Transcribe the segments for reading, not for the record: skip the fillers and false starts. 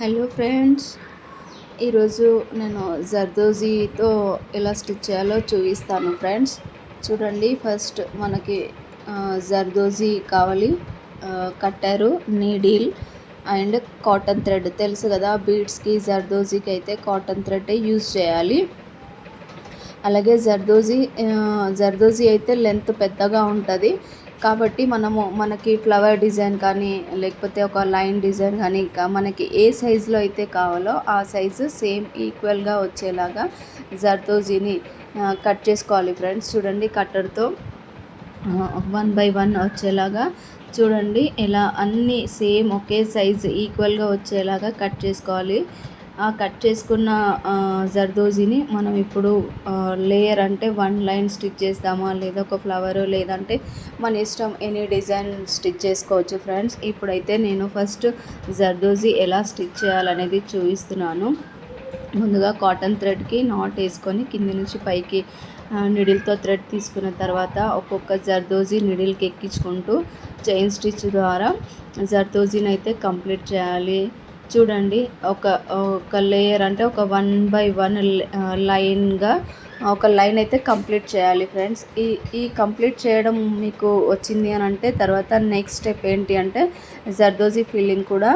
Hello friends, ఈరోజు నేను జర్దోజీతో ఎలా స్టిచ్ చేయాలో చూపిస్తాను ఫ్రెండ్స్. చూడండి, ఫస్ట్ మనకి జర్దోజీ కావాలి, కట్టారు, నీడిల్ అండ్ కాటన్ థ్రెడ్. తెలుసు కదా, బీడ్స్కి జర్దోజీకి అయితే కాటన్ థ్రెడ్ యూజ్ చేయాలి. అలాగే జర్దోజీ అయితే లెంత్ పెద్దగా ఉంటుంది కాబట్టి మనకి ఫ్లవర్ డిజైన్ కానీ లేకపోతే ఒక లైన్ డిజైన్ కానీ మనకి ఏ సైజులో అయితే కావాలో ఆ సైజు సేమ్ ఈక్వల్గా వచ్చేలాగా జర్దోజీని కట్ చేసుకోవాలి ఫ్రెండ్స్. చూడండి, కట్టర్తో 1 by 1 వచ్చేలాగా చూడండి, ఇలా అన్నీ సేమ్ ఒకే సైజు ఈక్వల్గా వచ్చేలాగా కట్ చేసుకోవాలి. ఆ కట్ చేసుకున్న జర్దోజీని మనం ఇప్పుడు లేయర్ అంటే 1 లైన్ స్టిచ్ చేస్తామా, లేదా ఒక ఫ్లవర్, లేదంటే మన ఇష్టం ఎనీ డిజైన్ స్టిచ్ చేసుకోవచ్చు ఫ్రెండ్స్. ఇప్పుడైతే నేను ఫస్ట్ జర్దోజీ ఎలా స్టిచ్ చేయాలనేది చూపిస్తున్నాను. ముందుగా కాటన్ థ్రెడ్కి నాట్ వేసుకొని కింది నుంచి పైకి నిడిల్తో థ్రెడ్ తీసుకున్న తర్వాత ఒక్కొక్క జర్దోజీ నిడిల్కి ఎక్కించుకుంటూ చైన్ స్టిచ్ ద్వారా జర్దోజీని అయితే కంప్లీట్ చేయాలి. చూడండి, ఒక లేయర్ అంటే ఒక 1 by 1 లైన్గా ఒక లైన్ అయితే కంప్లీట్ చేయాలి ఫ్రెండ్స్. ఈ కంప్లీట్ చేయడం మీకు వచ్చింది అని అంటే తర్వాత నెక్స్ట్ స్టెప్ ఏంటి అంటే జర్దోజీ ఫిల్లింగ్ కూడా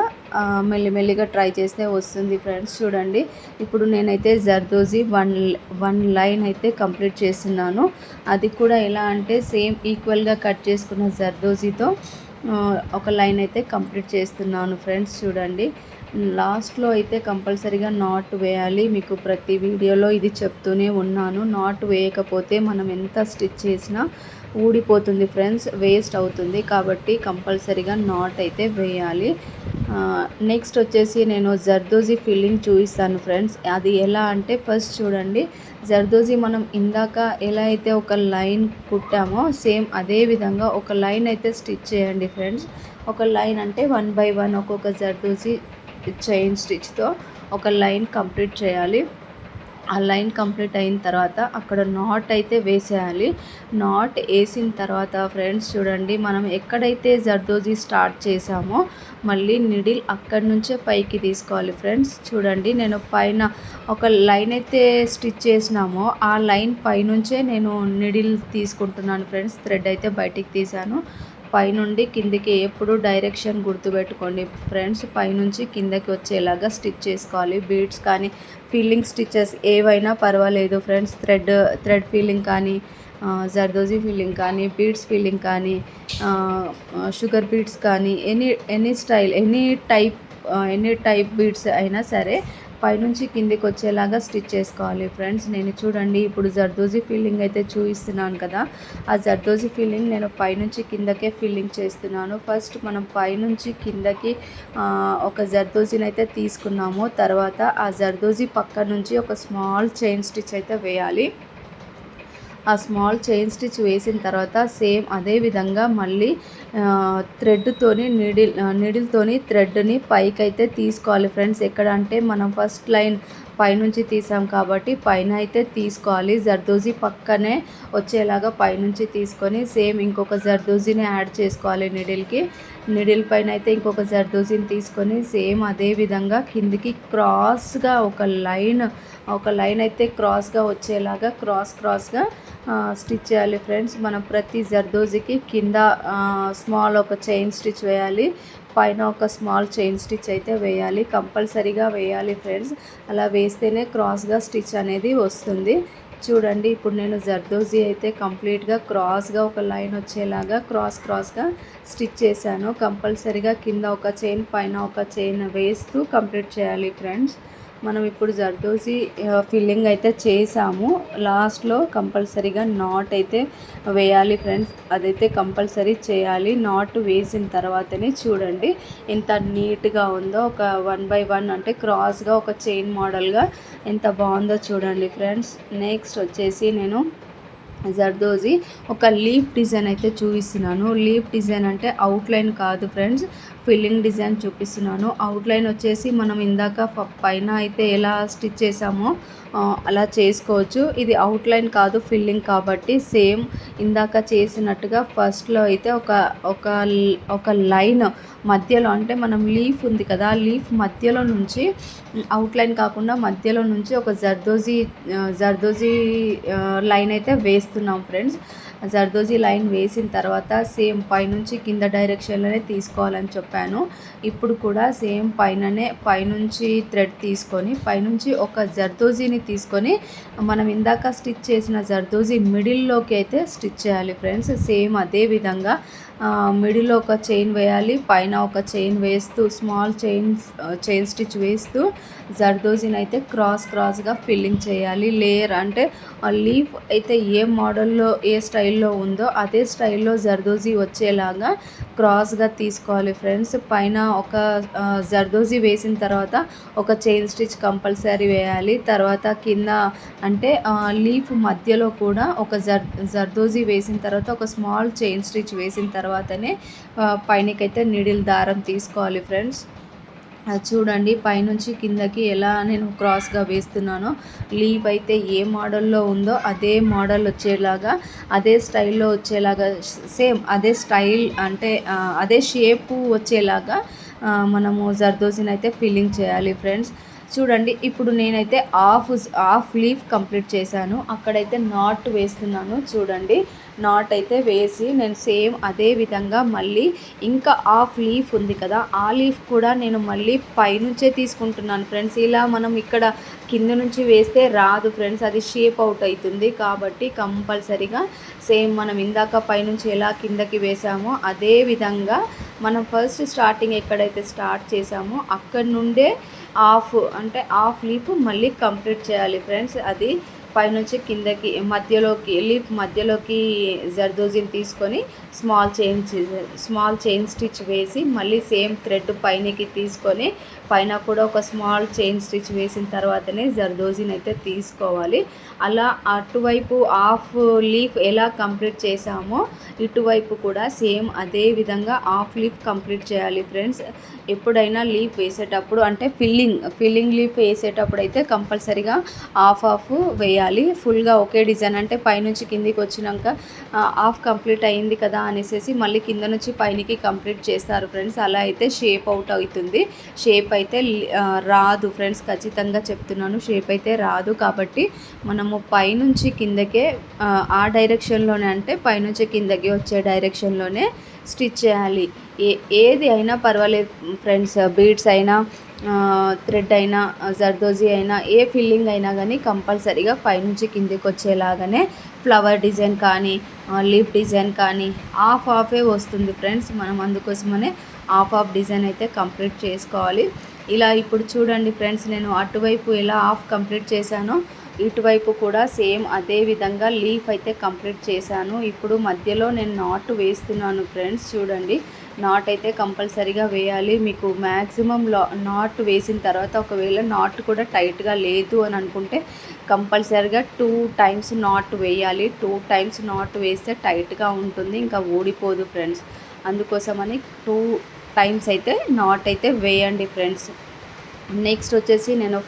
మెల్లిమెల్లిగా ట్రై చేస్తే వస్తుంది ఫ్రెండ్స్. చూడండి, ఇప్పుడు నేనైతే జర్దోజీ వన్ లైన్ అయితే కంప్లీట్ చేస్తున్నాను. అది కూడా ఎలా అంటే సేమ్ ఈక్వల్గా కట్ చేసుకున్న జర్దోజీతో ఒక లైన్ అయితే కంప్లీట్ చేస్తున్నాను ఫ్రెండ్స్. చూడండి, లాస్ట్లో అయితే కంపల్సరీగా నాట్ వేయాలి. మీకు ప్రతి వీడియోలో ఇది చెప్తూనే ఉన్నాను. నాట్ వేయకపోతే మనం ఎంత స్టిచ్ చేసినా ఊడిపోతుంది ఫ్రెండ్స్, వేస్ట్ అవుతుంది. కాబట్టి కంపల్సరీగా నాట్ అయితే వేయాలి. నెక్స్ట్ వచ్చేసి నేను జర్దోజీ ఫిల్లింగ్ చూపిస్తాను ఫ్రెండ్స్. అది ఎలా అంటే ఫస్ట్ చూడండి, జర్దోజీ మనం ఇందాక ఎలా అయితే ఒక లైన్ కుట్టామో సేమ్ అదే విధంగా ఒక లైన్ అయితే స్టిచ్ చేయండి ఫ్రెండ్స్. ఒక లైన్ అంటే 1 by 1 ఒక్కొక్క జర్దోజీ చైన్ స్టిచ్తో ఒక లైన్ కంప్లీట్ చేయాలి. ఆ లైన్ కంప్లీట్ అయిన తర్వాత అక్కడ నాట్ అయితే వేసేయాలి. నాట్ వేసిన తర్వాత ఫ్రెండ్స్ చూడండి, మనం ఎక్కడైతే జర్దోజీ స్టార్ట్ చేసామో మళ్ళీ నిడిల్ అక్కడి నుంచే పైకి తీసుకోవాలి ఫ్రెండ్స్. చూడండి, నేను పైన ఒక లైన్ అయితే స్టిచ్ చేసినామో ఆ లైన్ పైనుంచే నేను నిడిల్ తీసుకుంటున్నాను ఫ్రెండ్స్. థ్రెడ్ అయితే బయటికి తీసాను. పైనుండి కిందికి ఎప్పుడు డైరెక్షన్ గుర్తుపెట్టుకోండి ఫ్రెండ్స్. పైనుంచి కిందకి వచ్చేలాగా స్టిచ్ చేసుకోవాలి. బీడ్స్ కానీ ఫీలింగ్ స్టిచెస్ ఏవైనా పర్వాలేదు ఫ్రెండ్స్. థ్రెడ్ ఫీలింగ్ కానీ, జర్దోజీ ఫీలింగ్ కానీ, బీడ్స్ ఫీలింగ్ కానీ, షుగర్ బీడ్స్ కానీ, any style, any type beads అయినా సరే పైనుంచి కిందికి వచ్చేలాగా స్టిచ్ చేసుకోవాలి ఫ్రెండ్స్. నేను చూడండి, ఇప్పుడు జర్దోజీ ఫిల్లింగ్ అయితే చూపిస్తున్నాను కదా, ఆ జర్దోజీ ఫిల్లింగ్ నేను పైనుంచి కిందకే ఫిల్లింగ్ చేస్తున్నాను. ఫస్ట్ మనం పైనుంచి కిందకి ఒక జర్దోజీని అయితే తీసుకున్నాము. తర్వాత ఆ జర్దోజీ పక్క నుంచి ఒక స్మాల్ చైన్ స్టిచ్ అయితే వేయాలి. ఆ స్మాల్ చైన్ స్టిచ్ వేసిన తర్వాత సేమ్ అదే విధంగా మళ్ళీ థ్రెడ్తోని నీడిల్తోని థ్రెడ్ని పైకి అయితే తీసుకోవాలి ఫ్రెండ్స్. ఎక్కడ అంటే మనం ఫస్ట్ లైన్ పైనుంచి తీసాం కాబట్టి పైన అయితే తీసుకోవాలి. జర్దోజీ పక్కనే వచ్చేలాగా పైనుంచి తీసుకొని సేమ్ ఇంకొక జర్దోజీని యాడ్ చేసుకోవాలి నిడిల్కి. నిడిల్ పైన అయితే ఇంకొక జర్దోజీని తీసుకొని సేమ్ అదే విధంగా కిందికి క్రాస్గా ఒక లైన్ అయితే క్రాస్గా వచ్చేలాగా క్రాస్గా స్టిచ్ చేయాలి ఫ్రెండ్స్. మనం ప్రతి జర్దోజీకి కింద స్మాల్ ఒక చైన్ స్టిచ్ వేయాలి, పైన ఒక స్మాల్ చైన్ స్టిచ్ అయితే వేయాలి. కంపల్సరీగా వేయాలి ఫ్రెండ్స్. అలా వేస్తేనే క్రాస్గా స్టిచ్ అనేది వస్తుంది. చూడండి, ఇప్పుడు నేను జర్దోజీ అయితే కంప్లీట్గా క్రాస్గా ఒక లైన్ వచ్చేలాగా క్రాస్గా స్టిచ్ చేశాను. కంపల్సరీగా కింద ఒక చైన్, పైన ఒక చైన్ వేస్తూ కంప్లీట్ చేయాలి ఫ్రెండ్స్. మనం ఇప్పుడు జర్దోజీ ఫిల్లింగ్ అయితే చేసాము. లాస్ట్లో కంపల్సరీగా నాట్ అయితే వేయాలి ఫ్రెండ్స్. అదైతే కంపల్సరీ చేయాలి. నాట్ వేసిన తర్వాతనే చూడండి ఎంత నీట్గా ఉందో. ఒక 1 by 1 అంటే క్రాస్గా ఒక చైన్ మోడల్గా ఎంత బాగుందో చూడండి ఫ్రెండ్స్. నెక్స్ట్ వచ్చేసి నేను జర్దోజీ ఒక లీఫ్ డిజైన్ అయితే చూపిస్తున్నాను. లీఫ్ డిజైన్ అంటే అవుట్లైన్ కాదు ఫ్రెండ్స్, ఫిల్లింగ్ డిజైన్ చూపిస్తున్నాను. అవుట్లైన్ వచ్చేసి మనం ఇందాక పైన అయితే ఎలా స్టిచ్ చేసామో అలా చేసుకోవచ్చు. ఇది అవుట్లైన్ కాదు, ఫిల్లింగ్ కాబట్టి సేమ్ ఇందాక చేసినట్టుగా ఫస్ట్లో అయితే ఒక ఒక లైన్ మధ్యలో, అంటే మనం లీఫ్ ఉంది కదా, లీఫ్ మధ్యలో నుంచి అవుట్లైన్ కాకుండా మధ్యలో నుంచి ఒక జర్దోజీ లైన్ అయితే వేస్తున్నాం ఫ్రెండ్స్. జర్దోజీ లైన్ వేసిన తర్వాత సేమ్ పైనుంచి కింద డైరెక్షన్లోనే తీసుకోవాలని చెప్పాను. ఇప్పుడు కూడా సేమ్ పైనుంచి థ్రెడ్ తీసుకొని పైనుంచి ఒక జర్దోజీని తీసుకొని మనం ఇందాక స్టిచ్ చేసిన జర్దోజీ మిడిల్లోకి అయితే స్టిచ్ చేయాలి ఫ్రెండ్స్. సేమ్ అదే విధంగా మిడిల్లో ఒక చైన్ వేయాలి, పైన ఒక చైన్ వేస్తూ స్మాల్ చైన్ స్టిచ్ వేస్తూ జర్దోజీని అయితే క్రాస్గా ఫిల్లింగ్ చేయాలి. లేయర్ అంటే ఆ లీఫ్ అయితే ఏ మోడల్లో ఏ స్టైల్లో ఉందో అదే స్టైల్లో జర్దోజీ వచ్చేలాగా క్రాస్గా తీసుకోవాలి ఫ్రెండ్స్. పైన ఒక జర్దోజీ వేసిన తర్వాత ఒక చైన్ స్టిచ్ కంపల్సరీ వేయాలి. తర్వాత కింద అంటే లీఫ్ మధ్యలో కూడా ఒక జర్దోజీ వేసిన తర్వాత ఒక స్మాల్ చైన్ స్టిచ్ వేసిన తర్వాతనే పైనకైతే నీడిల్ దారం తీసుకోవాలి ఫ్రెండ్స్. చూడండి పైనుంచి కిందకి ఎలా నేను క్రాస్గా వేస్తున్నానో, లీఫ్ అయితే ఏ మోడల్లో ఉందో అదే మోడల్ వచ్చేలాగా, అదే స్టైల్లో వచ్చేలాగా, సేమ్ అదే స్టైల్ అంటే అదే షేపు వచ్చేలాగా మనము జర్దోజీని అయితే ఫిల్లింగ్ చేయాలి ఫ్రెండ్స్. చూడండి ఇప్పుడు నేనైతే హాఫ్ లీఫ్ కంప్లీట్ చేశాను. అక్కడైతే నాట్ వేస్తున్నాను. చూడండి నాట్ అయితే వేసి నేను సేమ్ అదే విధంగా మళ్ళీ ఇంకా హాఫ్ లీఫ్ ఉంది కదా, ఆ లీఫ్ కూడా నేను మళ్ళీ పైనుంచే తీసుకుంటున్నాను ఫ్రెండ్స్. ఇలా మనం ఇక్కడ కింద నుంచి వేస్తే రాదు ఫ్రెండ్స్, అది షేప్ అవుట్ అవుతుంది. కాబట్టి కంపల్సరీగా సేమ్ మనం ఇందాక పైనుంచి ఎలా కిందకి వేసామో అదే విధంగా మనం ఫస్ట్ స్టార్టింగ్ ఎక్కడైతే స్టార్ట్ చేసామో అక్కడ నుండే హాఫ్ లీఫ్ మళ్ళీ కంప్లీట్ చేయాలి ఫ్రెండ్స్. అది పైనుంచి కిందకి లీఫ్ మధ్యలోకి జర్దోజీని తీసుకొని స్మాల్ చైన్ స్టిచ్ వేసి మళ్ళీ సేమ్ థ్రెడ్ పైనకి తీసుకొని పైన కూడా ఒక స్మాల్ చైన్ స్టిచ్ వేసిన తర్వాతనే జర్దోజీని అయితే తీసుకోవాలి. అలా అటువైపు హాఫ్ లీఫ్ ఎలా కంప్లీట్ చేసామో ఇటువైపు కూడా సేమ్ అదే విధంగా హాఫ్ లీఫ్ కంప్లీట్ చేయాలి ఫ్రెండ్స్. ఎప్పుడైనా లీఫ్ వేసేటప్పుడు అంటే ఫిల్లింగ్ లీఫ్ వేసేటప్పుడు అయితే కంపల్సరీగా హాఫ్ వేయాలి. ఫుల్గా ఒకే డిజైన్ అంటే పైనుంచి కిందికి వచ్చినాక హాఫ్ కంప్లీట్ అయింది కదా అనేసి మళ్ళీ కింద నుంచి పైనకి కంప్లీట్ చేస్తారు ఫ్రెండ్స్. అలా అయితే షేప్ అవుట్ అవుతుంది. షేప్ అయితే రాదు ఫ్రెండ్స్, ఖచ్చితంగా చెప్తున్నాను, షేప్ అయితే రాదు. కాబట్టి మనము పైనుంచి కిందకే ఆ డైరెక్షన్లోనే, అంటే పైనుంచి కిందకి వచ్చే డైరెక్షన్లోనే స్టిచ్ చేయాలి. ఏది అయినా పర్వాలేదు ఫ్రెండ్స్, బీడ్స్ అయినా థ్రెడ్ అయినా జర్దోజీ అయినా ఏ ఫిల్లింగ్ అయినా కానీ కంపల్సరీగా పైనుంచి కిందికి వచ్చేలాగానే ఫ్లవర్ డిజైన్ కానీ లీఫ్ డిజైన్ కానీ హాఫే వస్తుంది ఫ్రెండ్స్. మనం అందుకోసమనే హాఫ్ డిజైన్ అయితే కంప్లీట్ చేసుకోవాలి. ఇలా ఇప్పుడు చూడండి ఫ్రెండ్స్, నేను అటువైపు ఎలా హాఫ్ కంప్లీట్ చేశానో ఇటువైపు కూడా సేమ్ అదే విధంగా లీఫ్ అయితే కంప్లీట్ చేశాను. ఇప్పుడు మధ్యలో నేను నాట్ వేస్తున్నాను ఫ్రెండ్స్. చూడండి నాట్ అయితే కంపల్సరీగా వేయాలి. మీకు మ్యాక్సిమం నాట్ వేసిన తర్వాత ఒకవేళ నాట్ కూడా టైట్గా లేదు అని అనుకుంటే కంపల్సరీగా 2 టైమ్స్ నాట్ వేయాలి. 2 టైమ్స్ నాట్ వేస్తే టైట్గా ఉంటుంది, ఇంకా ఊడిపోదు ఫ్రెండ్స్. అందుకోసమని 2 టైమ్స్ అయితే నాట్ అయితే వేయండి ఫ్రెండ్స్. నెక్స్ట్ వచ్చేసి నేను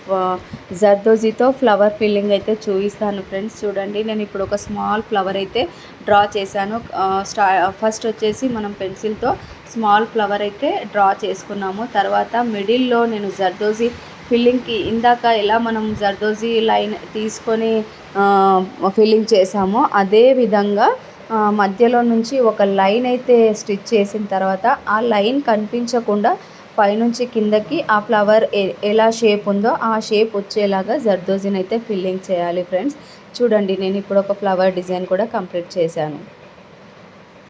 జర్దోజీతో ఫ్లవర్ ఫిల్లింగ్ అయితే చూపిస్తాను ఫ్రెండ్స్. చూడండి నేను ఇప్పుడు ఒక స్మాల్ ఫ్లవర్ అయితే డ్రా చేశాను. ఫస్ట్ వచ్చేసి మనం పెన్సిల్తో స్మాల్ ఫ్లవర్ అయితే డ్రా చేసుకున్నాము. తర్వాత మిడిల్లో నేను జర్దోజీ ఫిల్లింగ్కి ఇందాక ఎలా మనం జర్దోజీ లైన్ తీసుకొని ఫిల్లింగ్ చేసామో అదే విధంగా మధ్యలో నుంచి ఒక లైన్ అయితే స్టిచ్ చేసిన తర్వాత ఆ లైన్ కనిపించకుండా పైనుంచి కిందకి ఆ ఫ్లవర్ ఎలా షేప్ ఉందో ఆ షేప్ వచ్చేలాగా జర్దోజీని అయితే ఫిల్లింగ్ చేయాలి ఫ్రెండ్స్. చూడండి నేను ఇప్పుడు ఒక ఫ్లవర్ డిజైన్ కూడా కంప్లీట్ చేశాను.